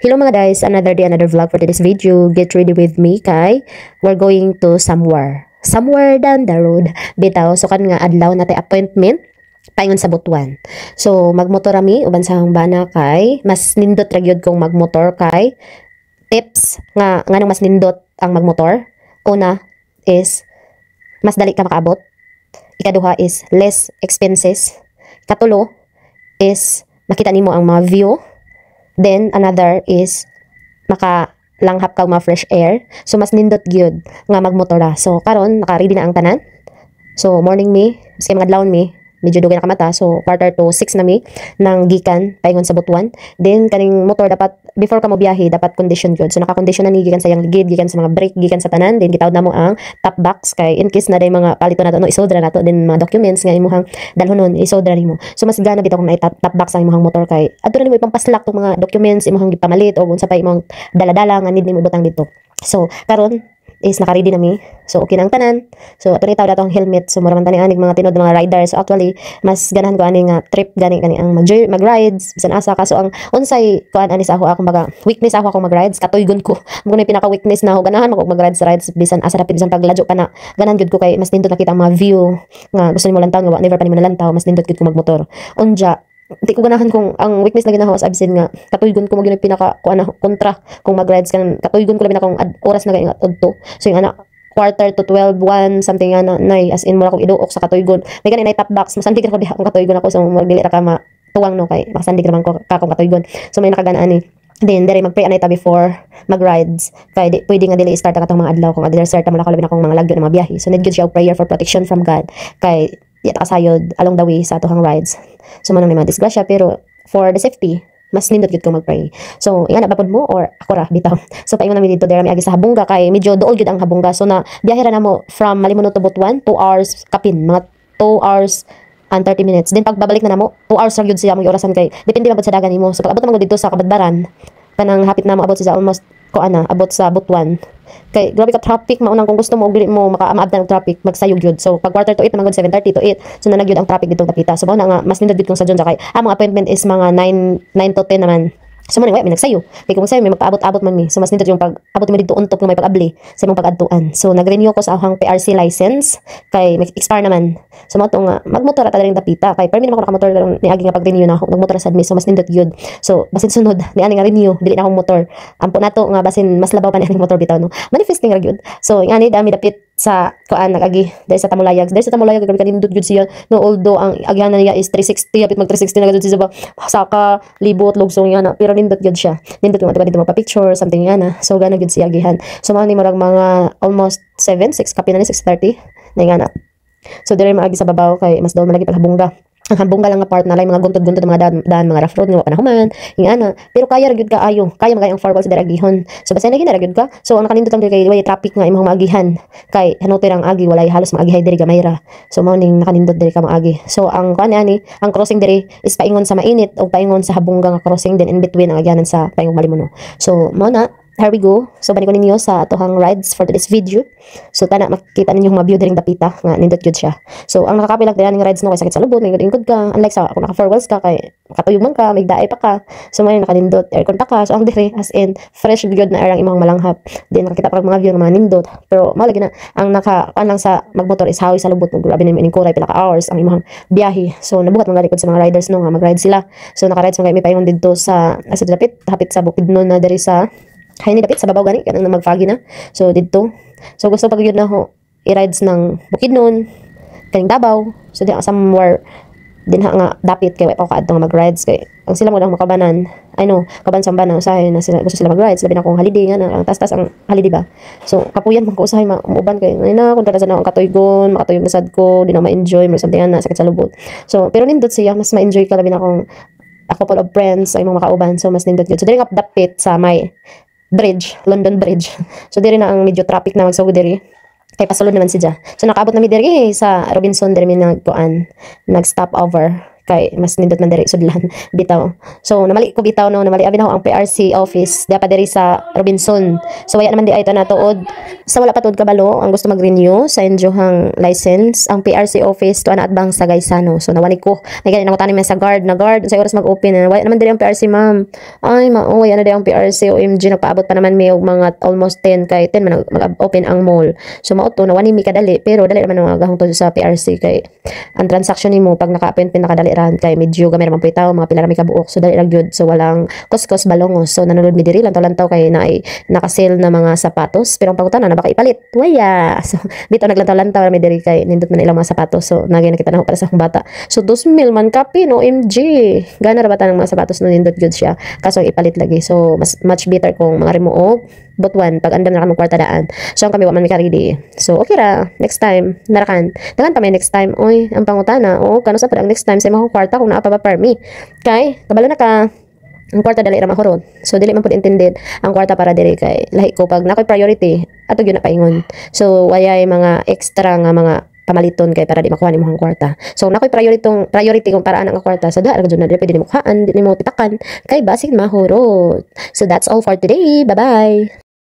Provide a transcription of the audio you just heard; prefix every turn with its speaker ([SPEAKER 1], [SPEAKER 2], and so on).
[SPEAKER 1] Hello mga guys, another day, another vlog for today's video. Get ready with me kay we're going to somewhere. Somewhere down the road. Bitaw, so kan nga adlaw natay appointment paingon sa Butuan. So magmotor ami uban sa bana kay mas nindot ra gyud kong magmotor kay tips nga nganong mas nindot ang magmotor. Una is mas dali ka makaabot. Ikaduha is less expenses. Katulo is makita nimo ang mga view. Then, another is, makalanghap ka mga fresh air. So, mas nindot gyud nga magmotora. So, karon naka-ready na ang tanan. So, morning mi, maski mga adlawon mi, medyo dugay na kamata. So, quarter to 6 na mi, nang gikan, paingon sa Butuan. Then, kaning motor dapat, before ka mo biyahe, dapat condition gyud. So, naka-condition na ni, gikan sa yang ligid, gikan sa mga brake, gikan sa tanan. Then, gitawad na mo ang top box. Kay, in case na day mga palito na to, no, isoldra na to. Then, mga documents nga imuhang dalhonon, isoldra nimo. So, mas gana bitaw kung na top box ang imuhang motor kay. Ato na nimo ipampaslak tong mga documents, imuhang gipamalit, o kung sa pa imong daladala, nga need nimo ibutang dito. So, karon is naka-ready na mi. So, okay na ang tanan. So, ato ni tawag dato ang helmet. So, mura man tani anig mga tinod mga riders. So, actually, mas ganahan ko ani nga trip gani ang mag-rides. Bisan asa ka. So, ang unsay kuan ani sa ako baga weakness ako akong mag-rides. Katuygon ko. Mo na pinaka-weakness na ako. Ganahan ako mag-rides sa rides. Bisan asa rapid bisan pagladyo ka na. Ganahan gyud ko kay mas nindot nakita ang mga view nga gusto nimo lantaw nga never pa nimo nalantaw. Mas nindot gyud ko magmotor. Unja di ko ganahan kung ang weakness na ginawa sa absin nga katuygon ko mo gyud pinaka kuan kontra kung mag-rides kan katuygon ko labi na kung oras na gayong adto. So yung ana quarter to 12 1 something ana nay as in mo akong iduok sa katuygon may ganay top box masandig ra ko diha kung katuygon ako so magdili ra ka tuwang no kay masandig ra man ko ka kung katuygon so may nakaganaan ni then dere magpray anay ta before mag-rides kay di pwede nga dili start katong mga adlaw kung adili start mo labi na kung mga lagyo ng mga biyahe so need gyud siya prayer for protection from God kay di ta kasayod along the way sa atohang rides. So manang mga disgrasya pero for the safety mas nindot gyud ko magpray. So ingana ba pud mo or ako ra bitaw. So paingon namin dito dere mi agi sa Habunga kay medyo dool gyud ang Habunga. So na biyahe ra namo from Malimuno to Butuan 2 hours kapin mga 2 hours and 30 minutes. Then pagbabalik na namo 2 hours ra gyud siya mo orasan kay depende man sa dagan nimo. So pag abot mo dito sa Kabadbaran kanang hapit na mo abot siya almost ko ana abot sa Butuan. Kay grabe ka traffic maunang kung gusto mo dili mo makaamaabtan og traffic magsayog gyud. So pag quarter to 8 naman 7:30 to 8 so nanagyud ang traffic dito tapita. So mao na nga mas nindot gyud kung sa John kay ang appointment is mga 9 to 10 naman. So man may nagsayo. Kay kung sayo may magpaabot-abot man mi. So mas nindot yung pag abot mo dito untok nga may pag-abli sa imong pag-adtuan. So nag-renew ko sa akong PRC license kay may expire naman. So mao to nga magmotor ta ring dapita kay permi naman ko nakamotor ni agi nga pag-renew na ako nagmotor sa admin so mas nindot gyud. So basin sunod ni ani nga renew dili na akong motor. Ampo nato nga basin mas labaw pa ni ani motor bitaw no. Manifesting ra gyud. So ingani dami dapit sa kuan nagagi dahil sa Tamulayag grabe kanindot gyud siya no although ang agihan na niya is 360 apit mag 360 na gyud siya ba saka libot lugsong yana pero nindot gyud siya nindot nga dito magpa picture something yana so gana gyud siya agihan so mao ni marag mga almost 6 kapin na ni 6:30 na ngana so dire maagi sa babaw kay mas daw malagi paghabungga ang hambong lang nga part na lay mga guntod-guntod mga daan mga rough road nga panahuman ingana pero kaya ra gyud ka ayo kaya magay ang firewall sa diragihon so basta na gyud ka so ang nakanindot lang kay way traffic nga imong maagihan kay hanote ang agi walay halos maagihay diri gamay ra so mao ning nakanindot diri ka maagi so ang kuan ani ang crossing diri is paingon sa mainit o paingon sa habungga nga crossing then in between ang agyanan sa paingon Malimuno so mao na here we go. So balik ko ninyo sa atohang rides for today's video. So tana makita ninyo mga view diring dapita nga nindot gyud siya. So ang nakakapilag dira ning rides no kay sakit sa lubot, may ingod ka. Unlike sa kung naka four wheels ka kay katuyog man ka, may daay pa ka. So may nakanindot aircon pa ka. So ang dire as in fresh gyud na air ang imong malanghap. Then nakita pa mga view ng mga nindot. Pero mao lagi na ang naka lang sa magmotor is hawi sa lubot ng grabe ning kuray pila ka hours ang imong biyahe. So nabuhat mga likod sa mga riders no nga mag-ride sila. So naka-rides man kay may paingon didto sa asa dapit hapit sa Bukidnon na diri sa hay ni dapit sa babaw gani kanang magfagi na so didto so gusto pag gyud na ho i-rides ng Bukidnon kaning Davao so di somewhere din nga dapit kay pa ka adto nga mag-rides kay ang sila mo lang makabanan I know kaban sa banan usahay na sila gusto sila mag-rides labi na kung holiday nga na ang tas-tas ang holiday ba so kapuyan man ko usahay mauban kay na kung sa na ang katuygon makatuyog na sad ko di na ma-enjoy or something na sakit sa lubot so pero nindot siya mas ma-enjoy ka labi na kung a couple of friends ay mga makauban so mas nindot gyud so diri nga dapit sa may bridge, London Bridge. So diri na ang medyo traffic na magsugod diri. Kay pasulod naman siya. So nakaabot na mi diri sa Robinson diri mi nagkuan, nag-stop over kay mas nindot man diri sudlan bitaw. So namali ko bitaw no, namali abi na ako ang PRC office dapat diri sa Robinson. So wala naman di ay na tuod. Sa wala pa tuod kabalo ang gusto mag-renew sa inyohang license ang PRC office to ana atbang sa Gaisano. So nawani ko nagani nako tanim sa guard na guard sa oras mag-open na wala naman diri ang PRC ma'am. Ay mao wala na di ang PRC OMG nagpaabot pa naman mi og mga almost 10 kay 10 man mag-open ang mall. So mao to nawani mi kadali pero dali naman mga gahong to sa PRC kay ang transaction nimo pag naka-appointment nakadali ran kay medyo gamay man puitaw mga pila ra mi kabuok so dali ra gyud so walang kuskus balongos so nanunod mi diri lantaw-lantaw kay naay naka-sale na mga sapatos pero ang pangutana na baka ipalit waya so dito naglantaw-lantaw mi diri kay nindot man ilang mga sapatos so nagay nakita na para sa akong bata so 2,000 man kapi no MG gana ra bata ng mga sapatos no nindot gyud siya kaso ipalit lagi so mas much better kung mga remo butuan pag andam na kami kwarta daan so ang kami wa man mi ready so okay ra next time narakan dagan pa may next time oy ang pangutana o kano sa ang next time sa imong kwarta kung naa pa ba permi kay kabalo na ka ang kwarta dali ra mahurot so dili man pud intended ang kwarta para dili kay lahi ko pag nakoy priority ato gyud na paingon so wayay mga extra nga mga pamaliton kay para di makuha nimo ang kwarta so nakoy priority kung para ana nga kwarta so dara gyud na dili pwede nimo kuhaan dili mo titakan kay basig mahurot so that's all for today bye bye.